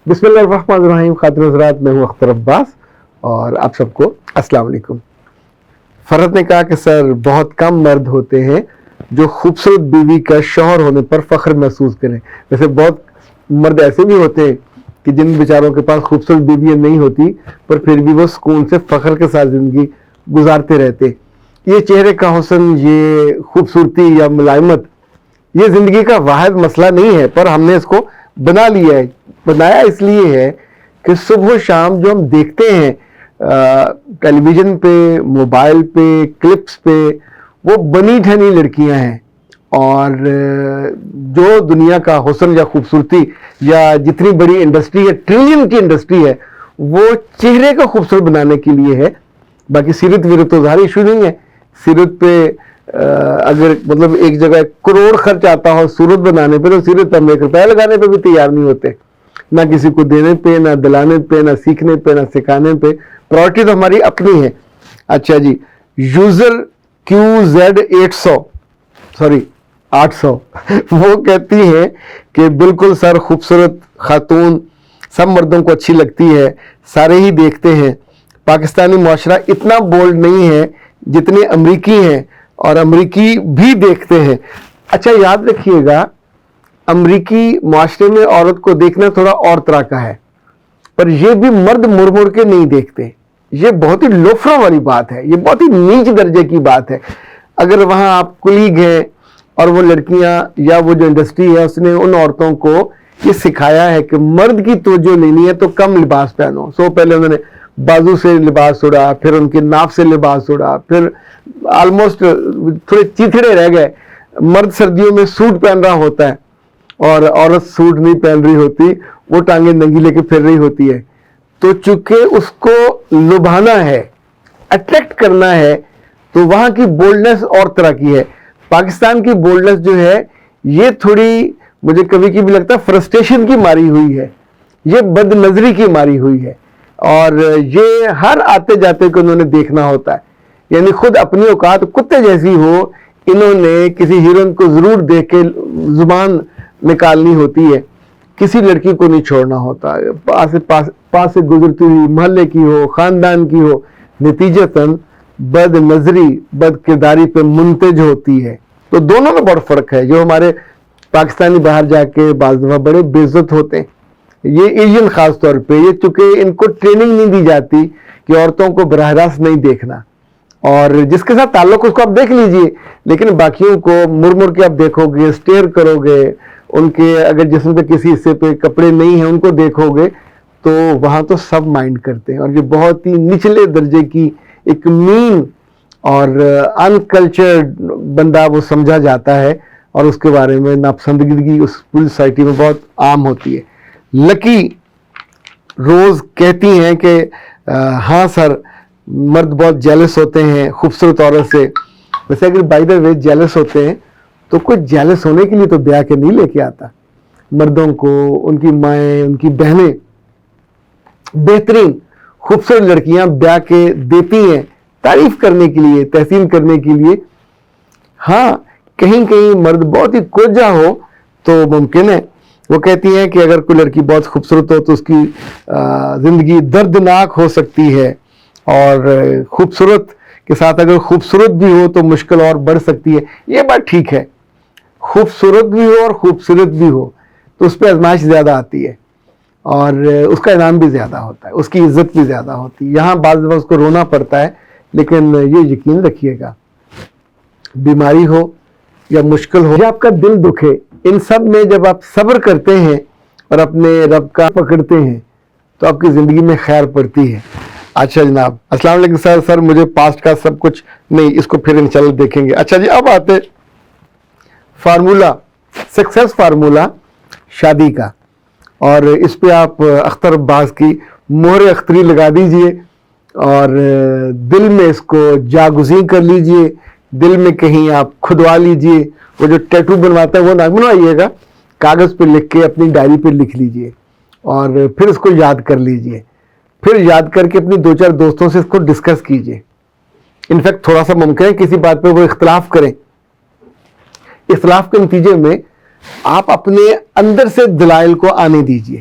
بسم اللہ الرحمن الرحیم. خاتون حضرات، میں ہوں اختر عباس اور آپ سب کو السلام علیکم. فرحت نے کہا کہ سر بہت کم مرد ہوتے ہیں جو خوبصورت بیوی کا شوہر ہونے پر فخر محسوس کریں. ویسے بہت مرد ایسے بھی ہوتے ہیں کہ جن بیچاروں کے پاس خوبصورت بیویاں نہیں ہوتی پر پھر بھی وہ سکون سے فخر کے ساتھ زندگی گزارتے رہتے. یہ چہرے کا حسن، یہ خوبصورتی یا ملائمت، یہ زندگی کا واحد مسئلہ نہیں ہے، پر ہم نے اس کو بنا لیا ہے. بنایا اس لیے ہے کہ صبح و شام جو ہم دیکھتے ہیں ٹیلی ویژن پہ، موبائل پہ، کلپس پہ، وہ بنی ٹھنی لڑکیاں ہیں. اور جو دنیا کا حسن یا خوبصورتی یا جتنی بڑی انڈسٹری ہے، ٹریلین کی انڈسٹری ہے، وہ چہرے کو خوبصورت بنانے کے لیے ہے. باقی سیرت ویرت تو ظاہر ایشو نہیں ہے. سیرت پہ اگر مطلب ایک جگہ کروڑ خرچ آتا ہو صورت بنانے پہ، تو سیرت ہم 1 روپیہ لگانے پہ بھی تیار نہیں ہوتے، نہ کسی کو دینے پہ، نہ دلانے پہ، نہ سیکھنے پہ، نہ سکھانے پہ. پرائورٹی تو ہماری اپنی ہے. اچھا جی، یوزر QZ800 وہ کہتی ہیں کہ بالکل سر، خوبصورت خاتون سب مردوں کو اچھی لگتی ہے، سارے ہی دیکھتے ہیں. پاکستانی معاشرہ اتنا بولڈ نہیں ہے جتنے امریکی ہیں، اور امریکی بھی دیکھتے ہیں. اچھا یاد رکھیے گا، امریکی معاشرے میں عورت کو دیکھنا تھوڑا اور طرح کا ہے، پر یہ بھی مرد مڑ مڑ کے نہیں دیکھتے. یہ بہت ہی لوفروں والی بات ہے، یہ بہت ہی نیچ درجے کی بات ہے. اگر وہاں آپ کلیگ ہیں اور وہ لڑکیاں یا وہ جو انڈسٹری ہے اس نے ان عورتوں کو یہ سکھایا ہے کہ مرد کی توجہ لینی ہے تو کم لباس پہنو. پہلے انہوں نے بازو سے لباس اڑا، پھر ان کی ناف سے لباس اڑا، پھر آلموسٹ تھوڑے چیتھڑے رہ گئے. مرد سردیوں میں سوٹ پہن رہا ہوتا ہے اور عورت سوٹ نہیں پہن رہی ہوتی، وہ ٹانگیں ننگی لے کے پھر رہی ہوتی ہے. تو چونکہ اس کو لبھانا ہے، اٹریکٹ کرنا ہے، تو وہاں کی بولڈنس اور طرح کی ہے. پاکستان کی بولڈنس جو ہے یہ تھوڑی مجھے کبھی کبھی لگتا ہے فرسٹریشن کی ماری ہوئی ہے، یہ بد نظری کی ماری ہوئی ہے. اور یہ ہر آتے جاتے کو انہوں نے دیکھنا ہوتا ہے. یعنی خود اپنی اوقات کتے جیسی ہو، انہوں نے کسی ہیروئن کو ضرور دیکھ کے زبان نکالنی ہوتی ہے، کسی لڑکی کو نہیں چھوڑنا ہوتا. پاس سے گزرتی ہوئی محلے کی ہو، خاندان کی ہو، نتیجتاً بد نظری، بد کرداری پہ منتج ہوتی ہے. تو دونوں میں بڑا فرق ہے. جو ہمارے پاکستانی باہر جا کے بعض دفعہ بڑے بے عزت ہوتے ہیں، یہ ایشین خاص طور پہ، یہ چونکہ ان کو ٹریننگ نہیں دی جاتی کہ عورتوں کو براہ راست نہیں دیکھنا، اور جس کے ساتھ تعلق اس کو آپ دیکھ لیجئے، لیکن باقیوں کو مڑ مڑ کے آپ دیکھو گے، اسٹیئر کرو گے، ان کے اگر جسم پہ کسی حصے پہ کپڑے نہیں ہیں ان کو دیکھو گے، تو وہاں تو سب مائنڈ کرتے ہیں. اور یہ بہت ہی نچلے درجے کی ایک مین اور انکلچرڈ بندہ وہ سمجھا جاتا ہے، اور اس کے بارے میں ناپسندیدگی اس پوری سوسائٹی میں بہت عام ہوتی ہے. لکی روز کہتی ہیں کہ ہاں سر، مرد بہت جیلس ہوتے ہیں خوبصورت عورت سے. ویسے اگر بائی دا وے جیلس ہوتے ہیں تو کوئی جیلس ہونے کے لیے تو بیاہ کے نہیں لے کے آتا. مردوں کو ان کی مائیں، ان کی بہنیں بہترین خوبصورت لڑکیاں بیاہ کے دیتی ہیں، تعریف کرنے کے لیے، تحسین کرنے کے لیے. ہاں کہیں کہیں مرد بہت ہی کوجا ہو تو ممکن ہے. وہ کہتی ہیں کہ اگر کوئی لڑکی بہت خوبصورت ہو تو اس کی زندگی دردناک ہو سکتی ہے، اور خوبصورت کے ساتھ اگر خوبصورت بھی ہو تو مشکل اور بڑھ سکتی ہے. یہ بات ٹھیک ہے، خوبصورت بھی ہو اور خوبصورت بھی ہو تو اس پہ آزمائش زیادہ آتی ہے، اور اس کا انعام بھی زیادہ ہوتا ہے، اس کی عزت بھی زیادہ ہوتی ہے. یہاں بعض دفعہ اس کو رونا پڑتا ہے، لیکن یہ یقین رکھیے گا، بیماری ہو یا مشکل ہو یا آپ کا دل دکھے، ان سب میں جب آپ صبر کرتے ہیں اور اپنے رب کا پکڑتے ہیں تو آپ کی زندگی میں خیر پڑتی ہے. اچھا جناب، السلام علیکم سر مجھے پاسٹ کا سب کچھ نہیں، اس کو پھر انشاءاللہ دیکھیں گے. اچھا جی، اب آتے فارمولا، سکسیس فارمولا شادی کا، اور اس پہ آپ اختر عباس کی مہر اختری لگا دیجئے اور دل میں اس کو جاگزین کر لیجئے. دل میں کہیں آپ کھدوا لیجئے. وہ جو ٹیٹو بنواتا ہے وہ نہ بنوائیے گا، کاغذ پہ لکھ کے اپنی ڈائری پہ لکھ لیجئے اور پھر اس کو یاد کر لیجئے. پھر یاد کر کے اپنی 2-4 دوستوں سے اس کو ڈسکس کیجئے. انفیکٹ تھوڑا سا ممکن ہے کسی بات پہ وہ اختلاف کریں. اختلاف کے نتیجے میں آپ اپنے اندر سے دلائل کو آنے دیجئے.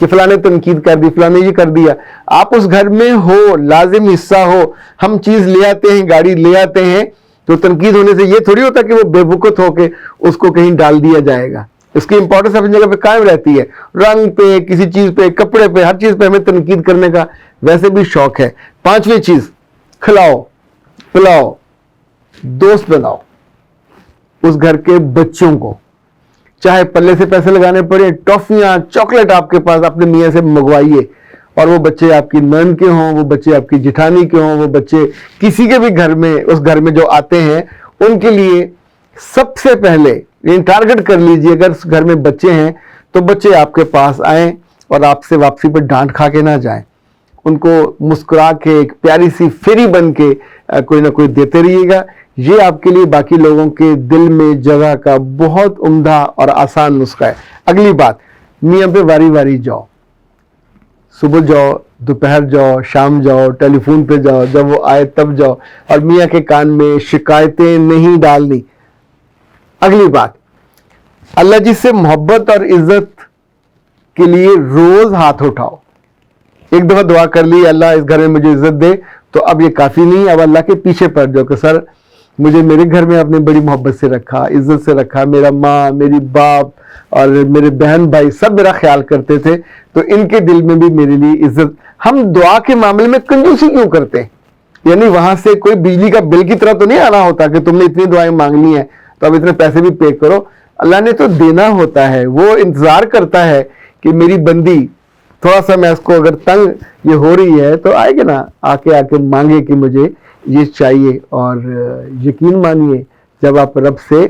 کہ فلاں نے تنقید کر دی، فلاں نے یہ کر دیا. آپ اس گھر میں ہو، لازم حصہ ہو. ہم چیز لے آتے ہیں، گاڑی لے آتے ہیں، تو تنقید ہونے سے یہ تھوڑی ہوتا کہ وہ بے وقت ہو کے اس کو کہیں ڈال دیا جائے گا. اس کی امپورٹنس اپنی جگہ پہ قائم رہتی ہے. رنگ پہ، کسی چیز پہ، کپڑے پہ، ہر چیز پہ ہمیں تنقید کرنے کا ویسے بھی شوق ہے. پانچویں چیز، کھلاؤ پلاؤ، دوست بناؤ اس گھر کے بچوں کو. چاہے پلے سے پیسے لگانے پڑے، ٹافیاں، چاکلیٹ آپ کے پاس اپنے میاں سے منگوائیے. اور وہ بچے آپ کی نند کے ہوں، وہ بچے آپ کی جٹھانی کے ہوں، وہ بچے کسی کے بھی گھر میں، اس گھر میں جو آتے ہیں ان کے لیے سب سے پہلے ٹارگٹ کر لیجئے. اگر اس گھر میں بچے ہیں تو بچے آپ کے پاس آئیں اور آپ سے واپسی پر ڈانٹ کھا کے نہ جائیں. ان کو مسکرا کے ایک پیاری سی فیری بن کے کوئی نہ کوئی دیتے رہیے گا. یہ آپ کے لیے باقی لوگوں کے دل میں جگہ کا بہت عمدہ اور آسان نسخہ ہے. اگلی بات، میاں پہ واری واری جاؤ. صبح جاؤ، دوپہر جاؤ، شام جاؤ، ٹیلی فون پہ جاؤ، جب وہ آئے تب جاؤ، اور میاں کے کان میں شکایتیں نہیں ڈالنی. اگلی بات، اللہ جس سے محبت اور عزت کے لیے روز ہاتھ اٹھاؤ. ایک دفعہ دعا کر لی اللہ اس گھر میں مجھے عزت دے، تو اب یہ کافی نہیں. اب اللہ کے پیچھے پڑ جاؤ کہ سر مجھے میرے گھر میں آپ نے بڑی محبت سے رکھا، عزت سے رکھا. میرا ماں، میری باپ اور میرے بہن بھائی سب میرا خیال کرتے تھے، تو ان کے دل میں بھی میرے لیے عزت. ہم دعا کے معاملے میں کنجوسی کیوں کرتے ہیں؟ یعنی وہاں سے کوئی بجلی کا بل کی طرح تو نہیں آنا ہوتا کہ تم نے اتنی دعائیں مانگنی ہیں تو اب اتنے پیسے بھی پے کرو. اللہ نے تو دینا ہوتا ہے. وہ انتظار کرتا ہے کہ میری بندی تھوڑا سا میں اس کو اگر تنگ یہ ہو رہی ہے تو آئے گا نا، آ کے مانگے کہ مجھے یہ چاہیے. اور یقین مانیے جب آپ رب سے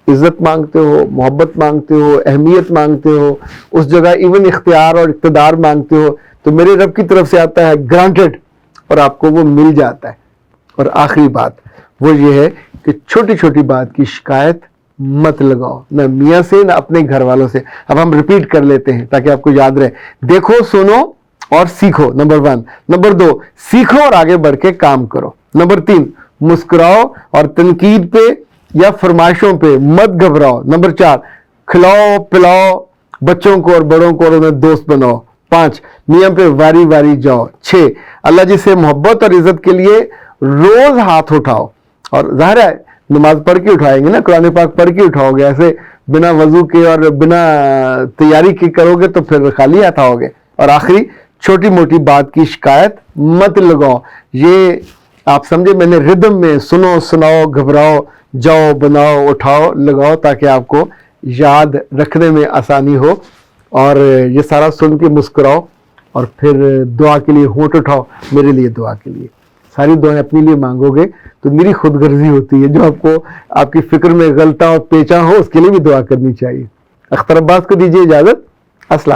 عزت مانگتے ہو، محبت مانگتے ہو، اہمیت مانگتے ہو، اس جگہ ایون اختیار اور اقتدار مانگتے ہو، تو میرے رب کی طرف سے آتا ہے گرانٹڈ، اور آپ کو وہ مل جاتا ہے. اور آخری بات وہ یہ ہے کہ چھوٹی چھوٹی بات کی شکایت مت لگاؤ، نہ میاں سے نہ اپنے گھر والوں سے. اب ہم ریپیٹ کر لیتے ہیں تاکہ آپ کو یاد رہے. دیکھو، سنو اور سیکھو، نمبر 1. نمبر 2، سیکھو اور آگے بڑھ کے کام کرو. نمبر 3، مسکراؤ اور تنقید پہ یا فرمائشوں پہ مت گھبراؤ. نمبر 4، کھلاؤ پلاؤ بچوں کو اور بڑوں کو اور انہیں دوست بناؤ. 5، میاں پہ واری واری جاؤ. 6، اللہ جی سے محبت اور عزت کے لیے روز ہاتھ اٹھاؤ. اور ظاہر ہے نماز پڑھ کے اٹھائیں گے نا، قرآن پاک پڑھ کے اٹھاؤ گے. ایسے بنا وضو کے اور بنا تیاری کے کرو گے تو پھر خالی ہاتھ آؤ گے. اور آخری، چھوٹی موٹی بات کی شکایت مت لگاؤ. یہ آپ سمجھے میں نے ردم میں سنو، سناؤ، گھبراؤ، جاؤ، بناؤ، اٹھاؤ، لگاؤ، تاکہ آپ کو یاد رکھنے میں آسانی ہو. اور یہ سارا سن کے مسکراؤ اور پھر دعا کے لیے ہونٹ اٹھاؤ. میرے لیے دعا کے لیے ساری دعائیں اپنے لیے مانگو گے تو میری خود غرضی ہوتی ہے. جو آپ کو آپ کی فکر میں غلطہ اور پیچا ہو اس کے لیے بھی دعا کرنی چاہیے. اختر عباس کو دیجیے اجازت. السلام.